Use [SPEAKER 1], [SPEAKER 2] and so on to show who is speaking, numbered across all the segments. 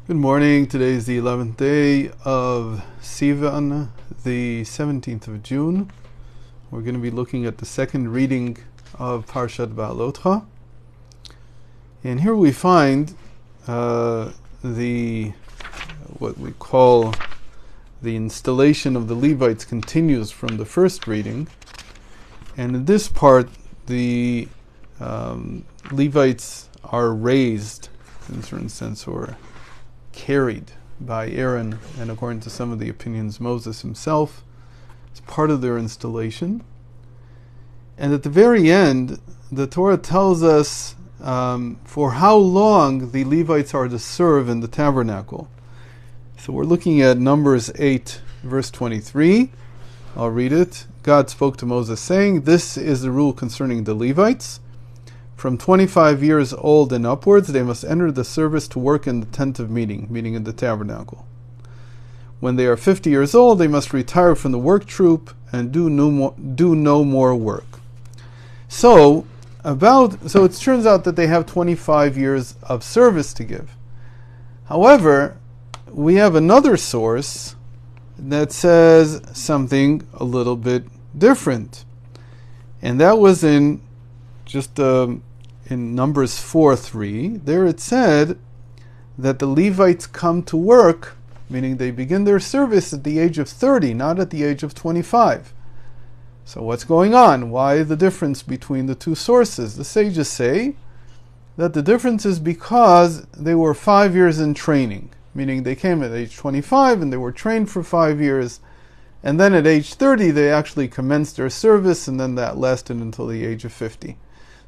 [SPEAKER 1] Good morning. Today is the 11th day of Sivan, the 17th of June. We're going to be looking at the second reading of Parshat Behaalotecha. And here we find what we call the installation of the Levites continues from the first reading. And in this part, the Levites are raised, in a certain sense, or carried by Aaron, and according to some of the opinions, Moses himself. It's part of their installation. And at the very end, the Torah tells us for how long the Levites are to serve in the tabernacle. So we're looking at Numbers 8, verse 23. I'll read it. God spoke to Moses, saying, "This is the rule concerning the Levites. From 25 years old and upwards, they must enter the service to work in the tent of meeting, meaning in the tabernacle. When they are 50 years old, they must retire from the work troop and do no more work." So it turns out that they have 25 years of service to give. However, we have another source that says something a little bit different. And that was in Numbers 4:3, there it said that the Levites come to work, meaning they begin their service at the age of 30, not at the age of 25. So what's going on? Why the difference between the two sources? The sages say that the difference is because they were 5 years in training, meaning they came at age 25 and they were trained for 5 years, and then at age 30 they actually commenced their service, and then that lasted until the age of 50.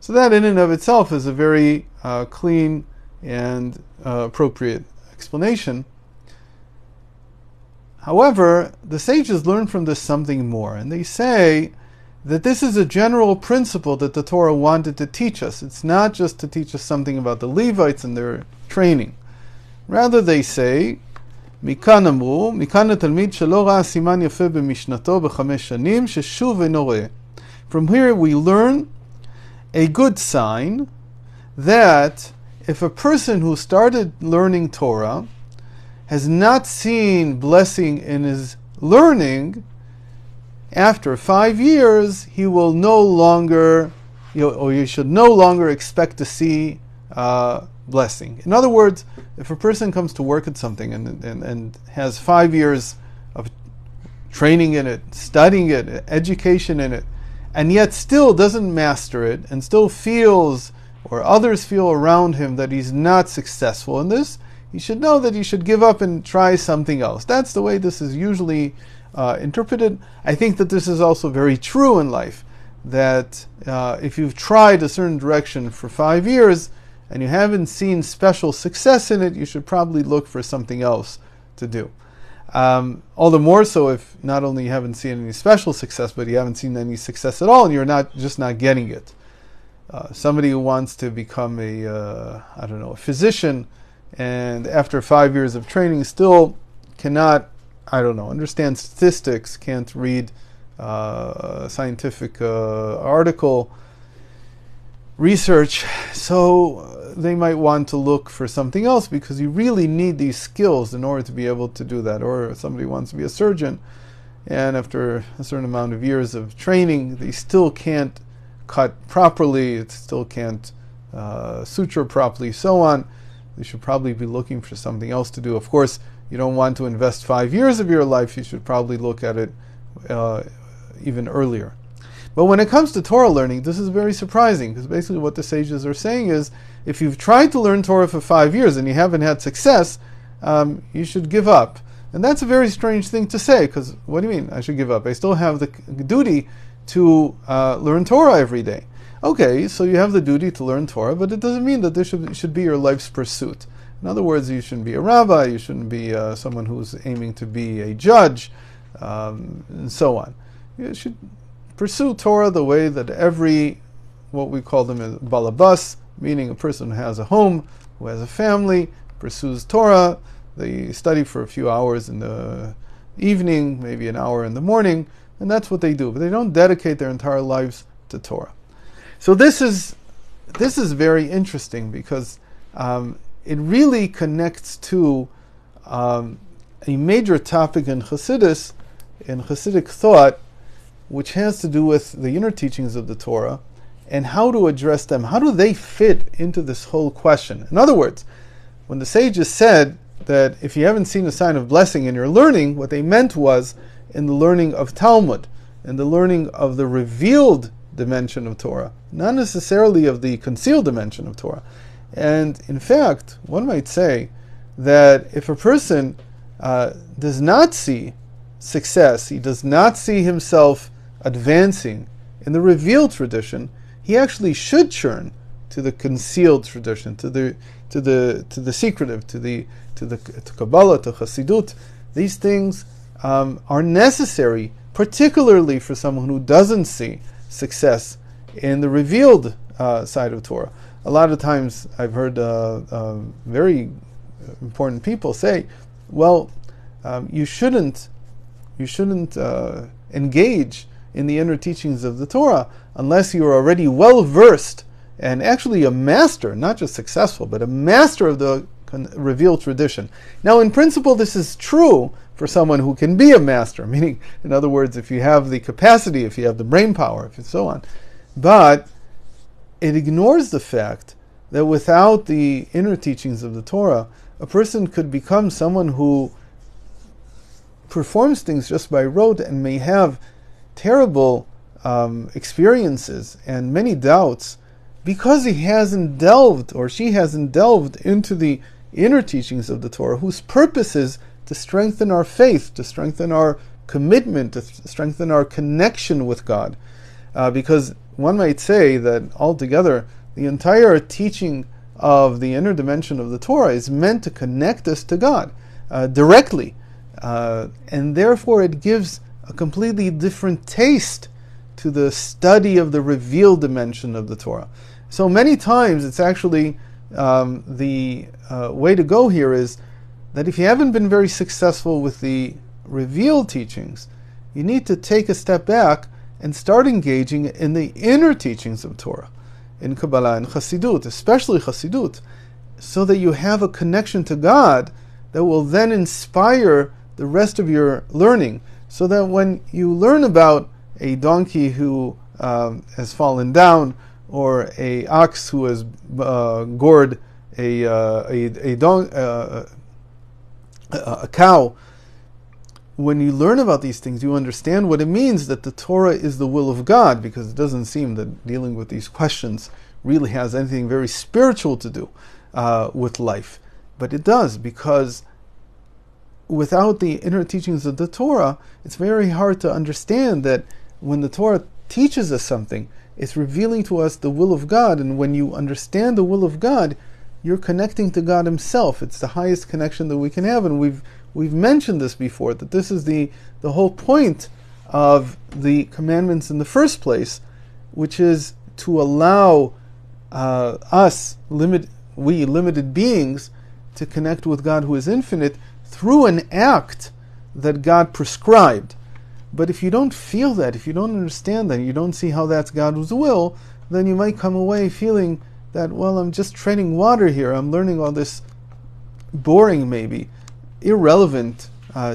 [SPEAKER 1] So that in and of itself is a very clean and appropriate explanation. However, the sages learn from this something more, and they say that this is a general principle that the Torah wanted to teach us. It's not just to teach us something about the Levites and their training. Rather, they say, "Mikan amru, mikan hatalmid shelo ra'a siman yafeh b'mishnato b'chamesh shanim sheshuv eino roeh." From here we learn a good sign that if a person who started learning Torah has not seen blessing in his learning, after 5 years, he will no longer, or you should no longer expect to see blessing. In other words, if a person comes to work at something and has 5 years of training in it, studying it, education in it, and yet still doesn't master it, and still feels, or others feel around him, that he's not successful in this, he should know that he should give up and try something else. That's the way this is usually interpreted. I think that this is also very true in life, that if you've tried a certain direction for 5 years, and you haven't seen special success in it, you should probably look for something else to do. All the more so if not only you haven't seen any special success, but you haven't seen any success at all, and you're not getting it. Somebody who wants to become a physician, and after 5 years of training still cannot, understand statistics, can't read a scientific article, research, so they might want to look for something else, because you really need these skills in order to be able to do that. Or if somebody wants to be a surgeon, and after a certain amount of years of training, they still can't cut properly, it still can't suture properly, so on. They should probably be looking for something else to do. Of course, you don't want to invest 5 years of your life, you should probably look at it even earlier. But when it comes to Torah learning, this is very surprising, because basically what the sages are saying is, if you've tried to learn Torah for 5 years and you haven't had success, you should give up. And that's a very strange thing to say, because what do you mean, I should give up? I still have the duty to learn Torah every day. Okay, so you have the duty to learn Torah, but it doesn't mean that this should be your life's pursuit. In other words, you shouldn't be a rabbi, you shouldn't be someone who's aiming to be a judge, and so on. You should pursue Torah the way that what we call them is balabas, meaning a person who has a home, who has a family, pursues Torah. They study for a few hours in the evening, maybe an hour in the morning, and that's what they do. But they don't dedicate their entire lives to Torah. So this is very interesting, because it really connects to a major topic in Chassidus, in Chassidic thought, which has to do with the inner teachings of the Torah and how to address them. How do they fit into this whole question? In other words, when the sages said that if you haven't seen a sign of blessing in your learning, what they meant was in the learning of Talmud, in the learning of the revealed dimension of Torah, not necessarily of the concealed dimension of Torah. And in fact, one might say that if a person does not see success, he does not see himself advancing in the revealed tradition, he actually should turn to the concealed tradition, to the secretive, to Kabbalah, to Chassidut. These things are necessary, particularly for someone who doesn't see success in the revealed side of Torah. A lot of times I've heard very important people say, well, you shouldn't engage in the inner teachings of the Torah unless you are already well versed and actually a master, not just successful, but a master of the revealed tradition. Now, in principle, this is true for someone who can be a master, meaning, in other words, if you have the capacity, if you have the brain power, if and so on. But it ignores the fact that without the inner teachings of the Torah, a person could become someone who performs things just by rote and may have terrible experiences and many doubts because he hasn't delved, or she hasn't delved, into the inner teachings of the Torah, whose purpose is to strengthen our faith, to strengthen our commitment, to strengthen our connection with God. Because one might say that altogether, the entire teaching of the inner dimension of the Torah is meant to connect us to God directly. And therefore it gives a completely different taste to the study of the revealed dimension of the Torah. So many times it's actually the way to go here is that if you haven't been very successful with the revealed teachings, you need to take a step back and start engaging in the inner teachings of Torah, in Kabbalah and Chassidut, especially Chassidut, so that you have a connection to God that will then inspire the rest of your learning, so that when you learn about a donkey who has fallen down, or a ox who has gored a cow, when you learn about these things, you understand what it means that the Torah is the will of God, because it doesn't seem that dealing with these questions really has anything very spiritual to do with life. But it does, because without the inner teachings of the Torah, it's very hard to understand that when the Torah teaches us something, it's revealing to us the will of God, and when you understand the will of God, you're connecting to God Himself. It's the highest connection that we can have, and we've mentioned this before, that this is the whole point of the commandments in the first place, which is to allow we limited beings, to connect with God who is infinite through an act that God prescribed. But if you don't feel that, if you don't understand that, you don't see how that's God's will, then you might come away feeling that, well, I'm just treading water here. I'm learning all this boring, maybe irrelevant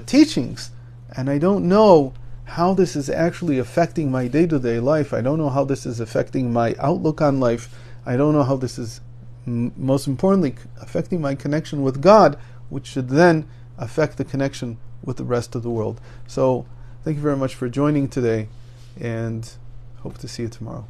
[SPEAKER 1] teachings, and I don't know how this is actually affecting my day-to-day life. I don't know how this is affecting my outlook on life. I don't know how this is, most importantly, affecting my connection with God, which should then affect the connection with the rest of the world. So, thank you very much for joining today, and hope to see you tomorrow.